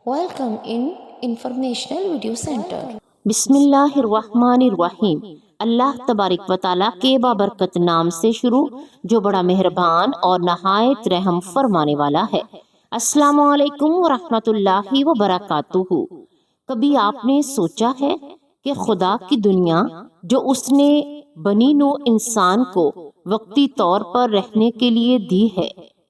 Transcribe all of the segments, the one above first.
Welcome in Informational Video Center. بسم اللہ الرحمن الرحیم۔ اللہ تبارک و تعالیٰ کے بابرکت نام سے شروع جو بڑا مہربان اور نہایت رحم فرمانے والا ہے۔ السلام علیکم ورحمۃ اللہ وبرکاتہ۔ کبھی آپ نے سوچا ہے کہ خدا کی دنیا جو اس نے بنی نوع انسان کو وقتی طور پر رہنے کے لیے دی ہے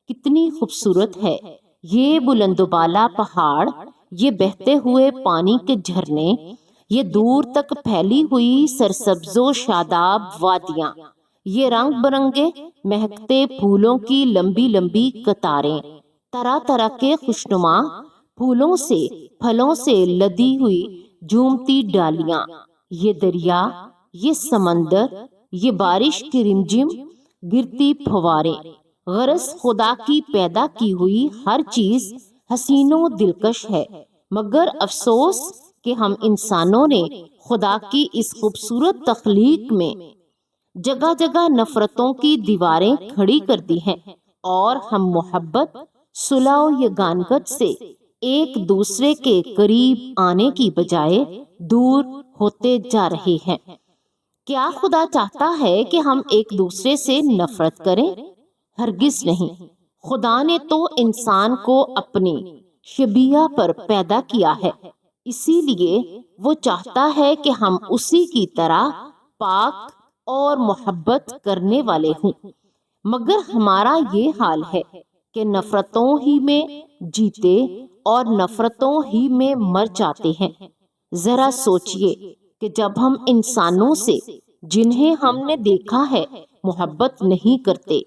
کتنی خوبصورت ہے۔ یہ بلند و بالا پہاڑ، یہ بہتے ہوئے پانی کے جھرنے، یہ دور تک پھیلی ہوئی سرسبز و شاداب وادیاں، یہ رنگ برنگے مہکتے پھولوں کی لمبی لمبی قطاریں، طرح طرح کے خوشنما پھولوں سے پھلوں سے لدی ہوئی جھومتی ڈالیاں، یہ دریا، یہ سمندر، یہ بارش کی رمجم گرتی پھواریں، غرض خدا کی پیدا کی ہوئی ہر چیز حسین و دلکش ہے، مگر افسوس کہ ہم انسانوں نے خدا کی اس خوبصورت تخلیق میں جگہ جگہ نفرتوں کی دیواریں کھڑی کر دی ہیں، اور ہم محبت، صلح و یگانگت سے ایک دوسرے کے قریب آنے کی بجائے دور ہوتے جا رہے ہیں۔ کیا خدا چاہتا ہے کہ ہم ایک دوسرے سے نفرت کریں؟ ہرگز نہیں۔ خدا نے تو انسان کو اپنی شبیہ پر پیدا کیا ہے، اسی لیے وہ چاہتا ہے کہ ہم اسی کی طرح پاک اور محبت کرنے والے ہوں، مگر ہمارا یہ حال ہے کہ نفرتوں ہی میں جیتے اور نفرتوں ہی میں مر جاتے ہیں۔ ذرا سوچئے کہ جب ہم انسانوں سے جنہیں ہم نے دیکھا ہے محبت نہیں کرتے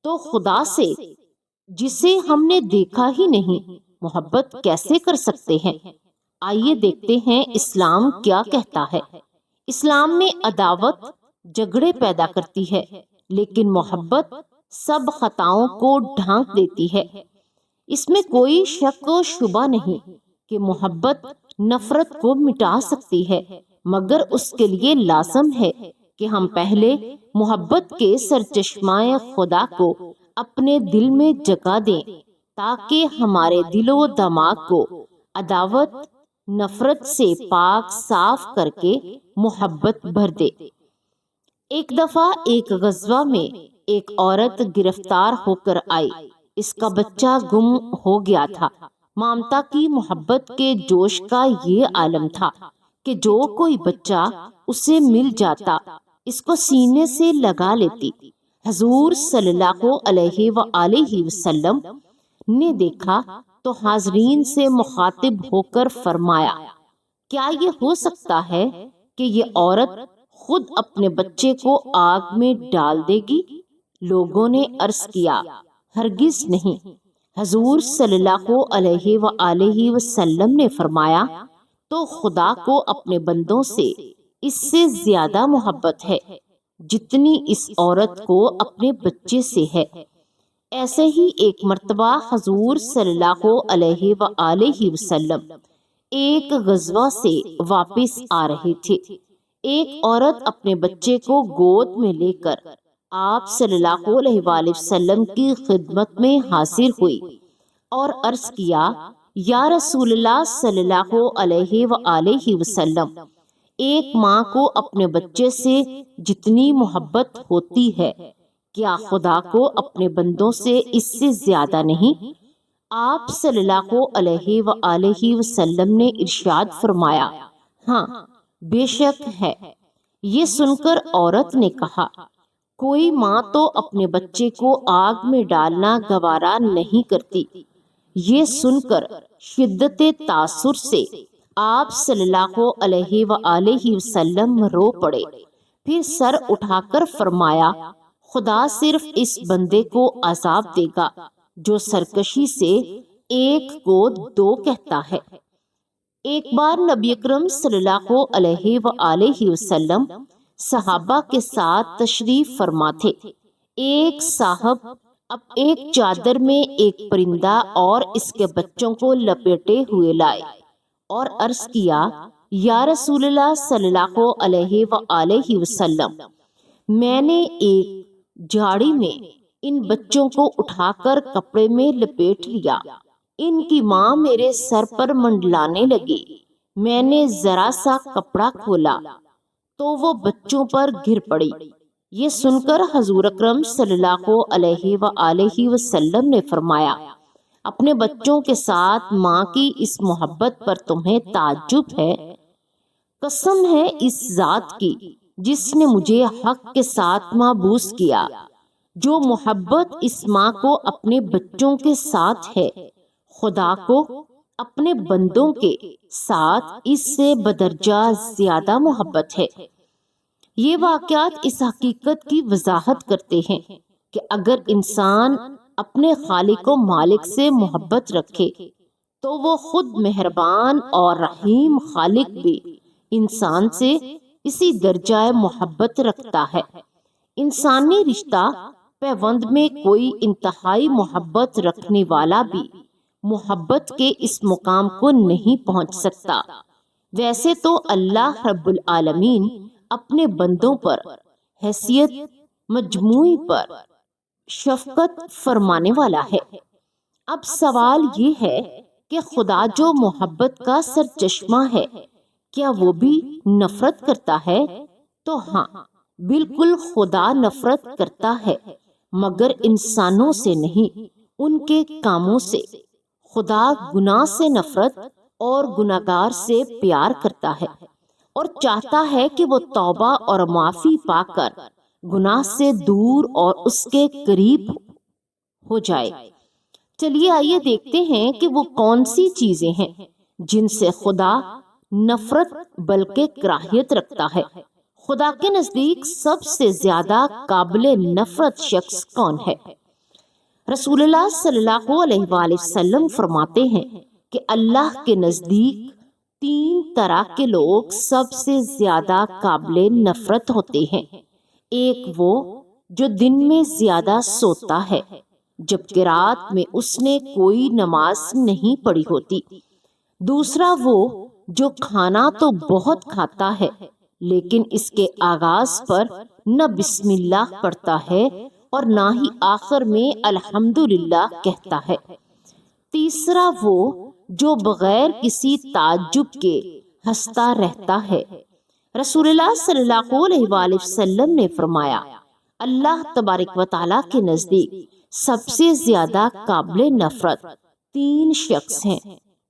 تو خدا سے جسے ہم نے دیکھا ہی نہیں محبت کیسے کر سکتے ہیں؟ آئیے دیکھتے ہیں اسلام کیا کہتا ہے۔ اسلام میں عداوت جھگڑے پیدا کرتی ہے، لیکن محبت سب خطاؤں کو ڈھانک دیتی ہے۔ اس میں کوئی شک و شبہ نہیں کہ محبت نفرت کو مٹا سکتی ہے، مگر اس کے لیے لازم ہے کہ ہم پہلے محبت کے سرچشمہ خدا کو اپنے دل میں جگہ دیں، تاکہ ہمارے دل و دماغ کو عداوت نفرت سے پاک صاف کر کے محبت بھر دے۔ ایک دفعہ ایک غزوہ میں ایک عورت گرفتار ہو کر آئی، اس کا بچہ گم ہو گیا تھا۔ مامتا کی محبت کے جوش کا یہ عالم تھا کہ جو کوئی بچہ اسے مل جاتا اس کو سینے سے لگا لیتی۔ حضور صلی اللہ علیہ وآلہ وسلم نے دیکھا تو حاضرین سے مخاطب ہو کر فرمایا، کیا یہ ہو سکتا ہے کہ یہ عورت خود اپنے بچے کو آگ میں ڈال دے گی؟ لوگوں نے عرض کیا، ہرگز نہیں۔ حضور صلی اللہ علیہ وآلہ وسلم نے فرمایا، تو خدا کو اپنے بندوں سے اس سے زیادہ محبت ہے جتنی اس عورت کو اپنے بچے سے ہے۔ ایسے ہی ایک مرتبہ حضور صلی اللہ علیہ وآلہ وسلم ایک غزوہ سے واپس آ رہے تھے۔ ایک عورت اپنے بچے کو گود میں لے کر آپ صلی اللہ علیہ وآلہ وسلم کی خدمت میں حاضر ہوئی اور عرض کیا، یا رسول اللہ صلی اللہ علیہ وآلہ وسلم، ایک ماں کو اپنے بچے سے جتنی محبت ہوتی ہے کیا خدا کو اپنے بندوں سے اس سے زیادہ نہیں؟ آپ صلی اللہ علیہ وآلہ وسلم نے ارشاد فرمایا، ہاں بے شک ہے۔ یہ سن کر عورت نے کہا، کوئی ماں تو اپنے بچے کو آگ میں ڈالنا گوارا نہیں کرتی۔ یہ سن کر شدت تاثر سے آپ صلی اللہ علیہ وآلہ وسلم رو پڑے، پھر سر اٹھا کر فرمایا، خدا صرف اس بندے کو عذاب دے گا جو سرکشی سے ایک کو دو کہتا ہے۔ ایک بار نبی اکرم صلی اللہ علیہ وآلہ وسلم صحابہ کے ساتھ تشریف فرما تھے۔ ایک صاحب اب ایک چادر میں ایک پرندہ اور اس کے بچوں کو لپیٹے ہوئے لائے اور عرض کیا، یا رسول اللہ صلی اللہ علیہ وآلہ وسلم، میں نے ایک جھاڑی میں ان بچوں کو اٹھا کر کپڑے میں لپیٹ لیا ان کی ماں میرے سر پر منڈلانے لگی۔ میں نے ذرا سا کپڑا کھولا تو وہ بچوں پر گر پڑی۔ یہ سن کر حضور اکرم صلی اللہ علیہ وآلہ وسلم نے فرمایا، اپنے بچوں کے ساتھ ماں کی اس محبت پر تمہیں تعجب ہے؟ قسم ہے اس ذات کی جس نے مجھے حق کے ساتھ محبوس کیا، جو محبت اس ماں کو اپنے بچوں کے ساتھ ہے، خدا کو اپنے بندوں کے ساتھ اس سے بدرجہ زیادہ محبت ہے۔ یہ واقعات اس حقیقت کی وضاحت کرتے ہیں کہ اگر انسان اپنے خالق و مالک سے محبت رکھے تو وہ خود مہربان اور رحیم خالق بھی انسان سے اسی درجہ محبت رکھتا ہے۔ انسانی رشتہ پیوند میں کوئی انتہائی محبت رکھنے والا بھی محبت کے اس مقام کو نہیں پہنچ سکتا۔ ویسے تو اللہ رب العالمین اپنے بندوں پر حیثیت مجموعی پر شفقت فرمانے والا ہے۔ اب سوال یہ ہے کہ خدا جو محبت کا سرچشمہ ہے، کیا وہ بھی نفرت کرتا ہے؟ تو ہاں، بالکل خدا نفرت کرتا ہے، مگر انسانوں سے نہیں، ان کے کاموں سے۔ خدا گناہ سے نفرت اور گناہگار سے پیار کرتا ہے اور چاہتا ہے کہ وہ توبہ اور معافی پا کر گناہ سے دور اور اس کے قریب ہو جائے۔ چلیے آئیے دیکھتے ہیں کہ وہ کون سی چیزیں ہیں جن سے خدا نفرت بلکہ کراہیت رکھتا ہے۔ خدا کے نزدیک سب سے زیادہ قابل نفرت شخص کون ہے؟ رسول اللہ صلی اللہ علیہ وآلہ وسلم فرماتے ہیں کہ اللہ کے نزدیک 3 طرح کے لوگ سب سے زیادہ قابل نفرت ہوتے ہیں۔ ایک وہ جو دن میں زیادہ سوتا ہے جبکہ رات میں اس نے کوئی نماز نہیں پڑھی ہوتی۔ دوسرا وہ جو کھانا تو بہت کھاتا ہے لیکن اس کے آغاز پر نہ بسم اللہ پڑھتا ہے اور نہ ہی آخر میں الحمدللہ کہتا ہے۔ تیسرا وہ جو بغیر کسی تعجب کے ہنستا رہتا ہے۔ رسول اللہ صلی اللہ علیہ وآلہ وسلم نے فرمایا، اللہ تبارک و تعالیٰ کے نزدیک سب سے زیادہ قابل نفرت 3 شخص ہیں۔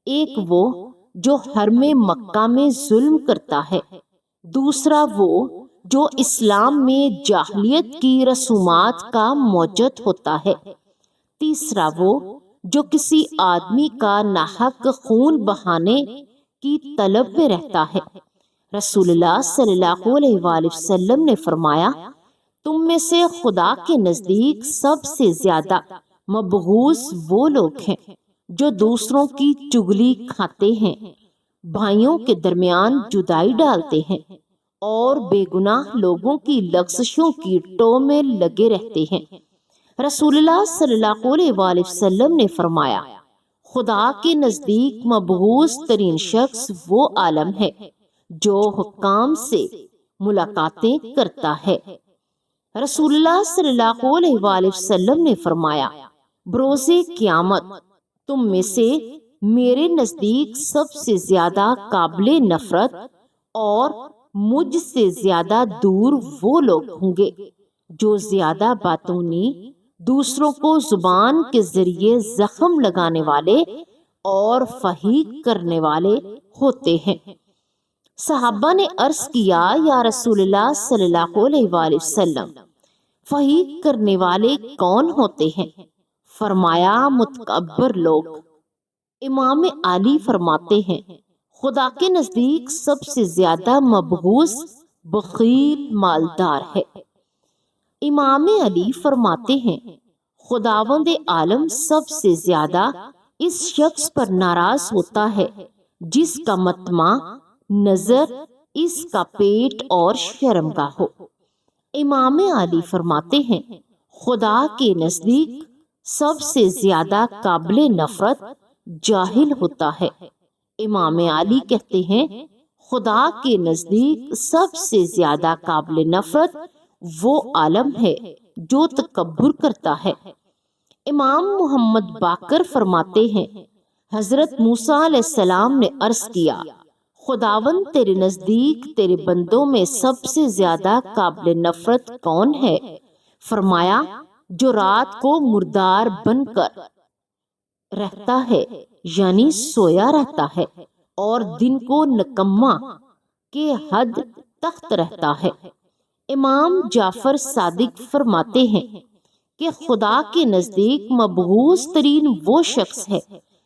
ایک وہ جو حرم مکہ میں ظلم کرتا ہے، دوسرا وہ جو اسلام میں جاہلیت کی رسومات کا موجد ہوتا ہے، تیسرا وہ جو کسی آدمی کا ناحق خون بہانے کی طلب میں رہتا ہے۔ رسول اللہ صلی اللہ علیہ وآلہ وسلم نے فرمایا، تم میں سے خدا کے نزدیک سب سے زیادہ مبغوض وہ لوگ ہیں جو دوسروں کی چگلی کھاتے ہیں، بھائیوں کے درمیان جدائی ڈالتے ہیں اور بے گناہ لوگوں کی لغزشوں کی ٹو میں لگے رہتے ہیں۔ رسول اللہ صلی اللہ علیہ وآلہ وسلم نے فرمایا، خدا کے نزدیک مبغوض ترین شخص وہ عالم ہے جو حکام سے ملاقاتیں کرتا ہے۔ رسول اللہ صلی اللہ علیہ وآلہ وسلم نے فرمایا، بروز قیامت تم میں سے میرے نزدیک سب سے زیادہ قابل نفرت اور مجھ سے زیادہ دور وہ لوگ ہوں گے جو زیادہ باتونی، دوسروں کو زبان کے ذریعے زخم لگانے والے اور فحیق کرنے والے ہوتے ہیں۔ صحابہ نے عرض کیا، یا رسول اللہ صلی اللہ علیہ وآلہ وسلم، فحیق کرنے والے کون ہوتے ہیں؟ فرمایا، متکبر لوگ۔ امام علی فرماتے ہیں، خدا کے نزدیک سب سے زیادہ مبغوض بخیل مالدار ہے۔ امام علی فرماتے ہیں، خداوند عالم سب سے زیادہ اس شخص پر ناراض ہوتا ہے جس کا مطمع نظر اس کا پیٹ اور شرمگاہ ہو۔ امام علی فرماتے ہیں، خدا کے نزدیک سب سے زیادہ قابل نفرت جاہل ہوتا ہے۔ امام علی کہتے ہیں، خدا کے نزدیک سب سے زیادہ قابل نفرت وہ عالم ہے جو تکبر کرتا ہے۔ امام محمد باقر فرماتے ہیں، حضرت موسیٰ علیہ السلام نے عرض کیا، خداوند تیرے نزدیک تیرے بندوں میں سب سے زیادہ قابل نفرت کون ہے؟ فرمایا، جو رات کو مردار بن کر رہتا ہے یعنی سویا رہتا ہے، اور دن کو نکما کے حد تخت رہتا ہے۔ امام جعفر صادق فرماتے ہیں کہ خدا کے نزدیک مبغوث ترین وہ شخص ہے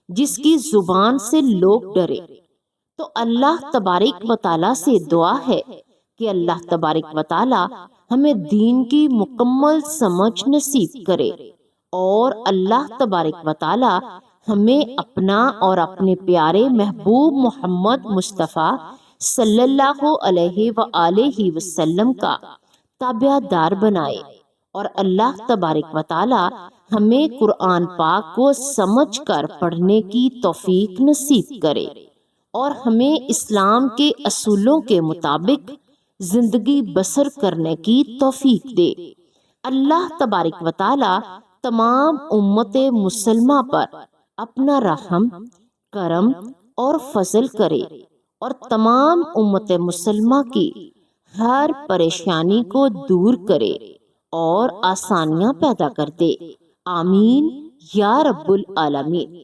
جس کی زبان سے لوگ ڈرے۔ تو اللہ تبارک و تعالیٰ سے دعا ہے کہ اللہ تبارک و تعالیٰ ہمیں دین کی مکمل سمجھ نصیب کرے، اور اللہ تبارک و تعالیٰ ہمیں اپنا اور اپنے پیارے محبوب محمد مصطفیٰ صلی اللہ علیہ وآلہ وسلم کا تابع دار بنائے، اور اللہ تبارک و تعالیٰ ہمیں قرآن پاک کو سمجھ کر پڑھنے کی توفیق نصیب کرے، اور ہمیں اسلام کے اصولوں کے مطابق زندگی بسر کرنے کی توفیق دے۔ اللہ تبارک و تعالیٰ تمام امت مسلمہ پر اپنا رحم، کرم اور فضل کرے، اور تمام امت مسلمہ کی ہر پریشانی کو دور کرے اور آسانیاں پیدا کر دے۔ آمین یا رب العالمین۔